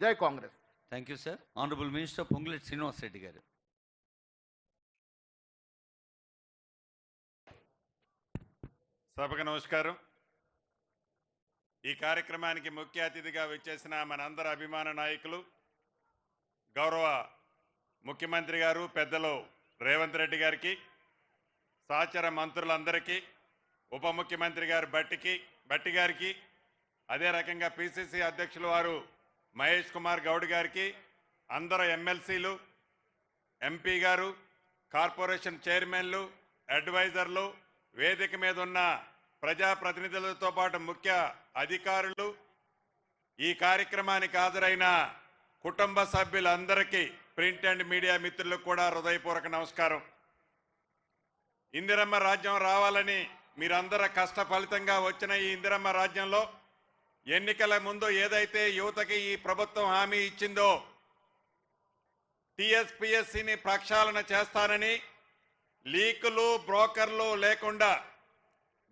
జై Congress. Thank you sir. Honourable minister Ponguleti Srinivas Reddy గారు. సభకు నమస్కారం. ఈ కార్యక్రమానికి ముఖ్య అతిథిగా విచ్చేసిన మనందరి అభిమాన నాయకులు గౌరవ ముఖ్యమంత్రి గారు పెద్దలు రేవంత్ రెడ్డి గారికి, సహచర మంత్రులందరికీ, ఉప ముఖ్యమంత్రి గారు బట్టి గారికి, అదే రకంగా పిసిసి అధ్యక్షులు వారు మహేష్ కుమార్ గౌడ్ గారికి, అందరు ఎమ్మెల్సీలు, ఎంపీ గారు, కార్పొరేషన్ చైర్మన్లు, అడ్వైజర్లు, వేదిక మీద ఉన్న ప్రజాప్రతినిధులతో పాటు ముఖ్య అధికారులు, ఈ కార్యక్రమానికి హాజరైన కుటుంబ సభ్యులందరికీ, ప్రింట్ అండ్ మీడియా మిత్రులకు కూడా హృదయపూర్వక నమస్కారం. ఇందిరమ్మ రాజ్యం రావాలని మీరందరూ కష్ట ఫలితంగా వచ్చిన ఈ ఇందిరమ్మ రాజ్యంలో ఎన్నికల ముందు ఏదైతే యువతకి ఈ ప్రభుత్వం హామీ ఇచ్చిందో టీఎస్పీఎస్సీని ప్రక్షాళన చేస్తానని, లీకులు బ్రోకర్లు లేకుండా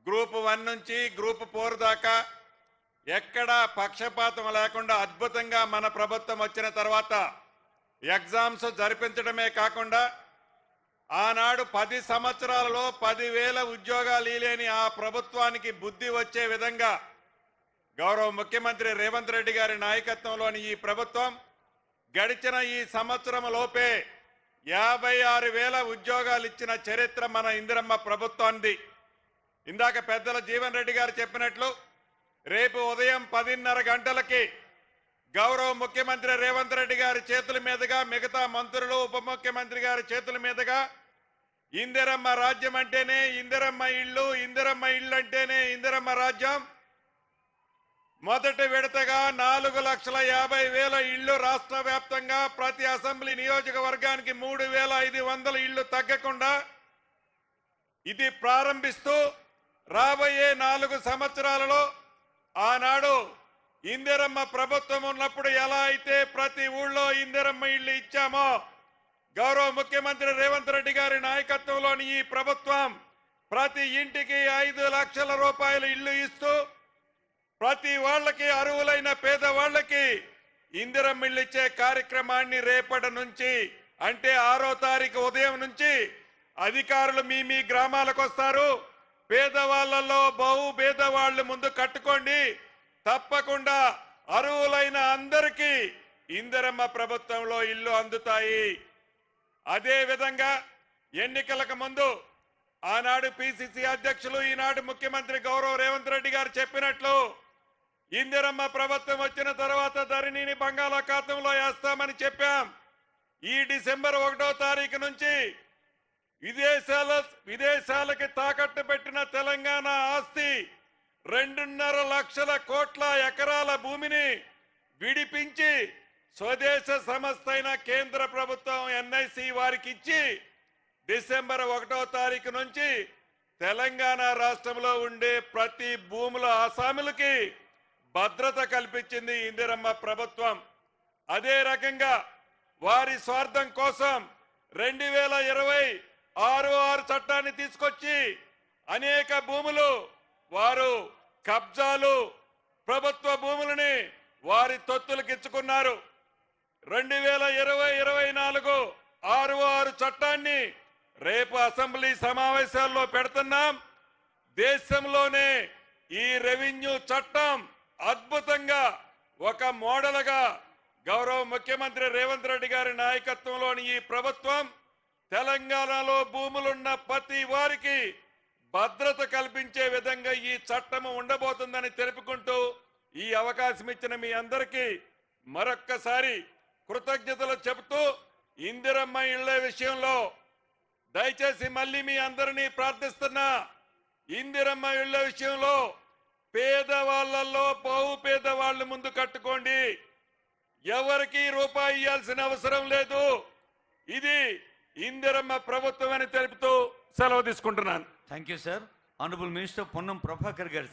గ్రూప్ 1 నుంచి గ్రూప్ 4 దాకా ఎక్కడా పక్షపాతం లేకుండా అద్భుతంగా మన ప్రభుత్వం వచ్చిన తర్వాత ఎగ్జామ్స్ జరిపించడమే కాకుండా ఆనాడు 10 సంవత్సరాలలో 10,000 ఉద్యోగాలు లేని ఆ ప్రభుత్వానికి బుద్ధి వచ్చే విధంగా గౌరవ ముఖ్యమంత్రి రేవంత్ రెడ్డి గారి నాయకత్వంలోని ఈ ప్రభుత్వం గడిచిన ఈ సంవత్సరం లోపే 56,000 ఉద్యోగాలు ఇచ్చిన చరిత్ర మన ఇందిరమ్మ ప్రభుత్వానికి. ఇందాక పెద్దల జీవన్ రెడ్డి గారు చెప్పినట్లు రేపు ఉదయం 10:30 గంటలకి గౌరవ ముఖ్యమంత్రి రేవంత్ రెడ్డి గారి చేతుల మీదుగా, మిగతా మంత్రులు ఉప ముఖ్యమంత్రి గారి చేతుల మీదుగా ఇందిరమ్మ రాజ్యం అంటేనే ఇందిరమ్మ ఇళ్ళు, ఇందిరమ్మ ఇళ్ళు అంటేనే ఇందిరమ్మ రాజ్యం, మొదటి విడతగా 4,50,000 ఇళ్లు రాష్ట్ర వ్యాప్తంగా ప్రతి అసెంబ్లీ నియోజకవర్గానికి 3,500 ఇళ్లు తగ్గకుండా ఇది ప్రారంభిస్తూ రాబోయే 4 సంవత్సరాలలో ఆనాడు ఇందిరమ్మ ప్రభుత్వం ఉన్నప్పుడు ఎలా అయితే ప్రతి ఊళ్ళో ఇందిరమ్మ ఇళ్లు ఇచ్చామో గౌరవ ముఖ్యమంత్రి రేవంత్ రెడ్డి గారి నాయకత్వంలోని ఈ ప్రభుత్వం ప్రతి ఇంటికి 5 లక్షల రూపాయలు ఇళ్లు ఇస్తూ ప్రతి వాళ్ళకి, అర్హులైన పేదవాళ్ళకి ఇందిరమ్మ ఇళ్లు ఇచ్చే కార్యక్రమాన్ని రేపటి నుంచి అంటే 6వ తారీఖు ఉదయం నుంచి అధికారులు మీ గ్రామాలకు వస్తారు. పేదవాళ్లలో బహు పేదవాళ్లు ముందు కట్టుకోండి, తప్పకుండా అర్హులైన అందరికీ ఇందిరమ్మ ప్రభుత్వంలో ఇల్లు అందుతాయి. అదే విధంగా ఎన్నికలకు ముందు ఆనాడు పిసిసి అధ్యక్షులు, ఈనాడు ముఖ్యమంత్రి గౌరవ రేవంత్ రెడ్డి గారు చెప్పినట్లు ఇందిరమ్మ ప్రభుత్వం వచ్చిన తర్వాత ధరణిని బంగాళాఖాతంలో వేస్తామని చెప్పాం. ఈ డిసెంబర్ 1వ తారీఖు నుంచి విదేశాలకి తాకట్టు పెట్టిన తెలంగాణ ఆస్తి 2.5 లక్షల కోట్ల ఎకరాల భూమిని విడిపించి స్వదేశ సంస్థ అయిన కేంద్ర ప్రభుత్వం ఎన్ఐసి వారికి ఇచ్చి డిసెంబర్ 1వ తారీఖు నుంచి తెలంగాణ రాష్ట్రంలో ఉండే ప్రతి భూముల ఆసాములకి భద్రత కల్పించింది ఇందిరమ్మ ప్రభుత్వం. అదే రకంగా వారి స్వార్థం కోసం 2026 చట్టాన్ని తీసుకొచ్చి అనేక భూములు వారు కబ్జాలు, ప్రభుత్వ భూములని వారి తొత్తులకిచ్చుకున్నారు. 2020-24 6 చట్టాన్ని రేపు అసెంబ్లీ సమావేశాల్లో పెడుతున్నాం. దేశంలోనే ఈ రెవెన్యూ చట్టం అద్భుతంగా ఒక మోడల్గా గౌరవ ముఖ్యమంత్రి రేవంత్ రెడ్డి గారి నాయకత్వంలోని ఈ ప్రభుత్వం తెలంగాణలో భూములున్న ప్రతి వారికి భద్రత కల్పించే విధంగా ఈ చట్టం ఉండబోతుందని తెలుపుకుంటూ ఈ అవకాశం ఇచ్చిన మీ అందరికీ మరొక్కసారి కృతజ్ఞతలు చెబుతూ ఇందిరమ్మ ఇళ్ల విషయంలో దయచేసి మళ్ళీ మీ అందరినీ ప్రార్థిస్తున్నా, ఇందిరమ్మ ఇళ్ల విషయంలో పేదవాళ్లలో బహు పేదవాళ్లు ముందు కట్టుకోండి. ఎవరికి రూపాయి ఇవ్వాల్సిన అవసరం లేదు. ఇది ఇందిరమ్మ ప్రభుత్వం అని తెలుపుతూ సెలవు తీసుకుంటున్నాను. Thank you sir. Honourable minister Ponnam Prabhakar గారు.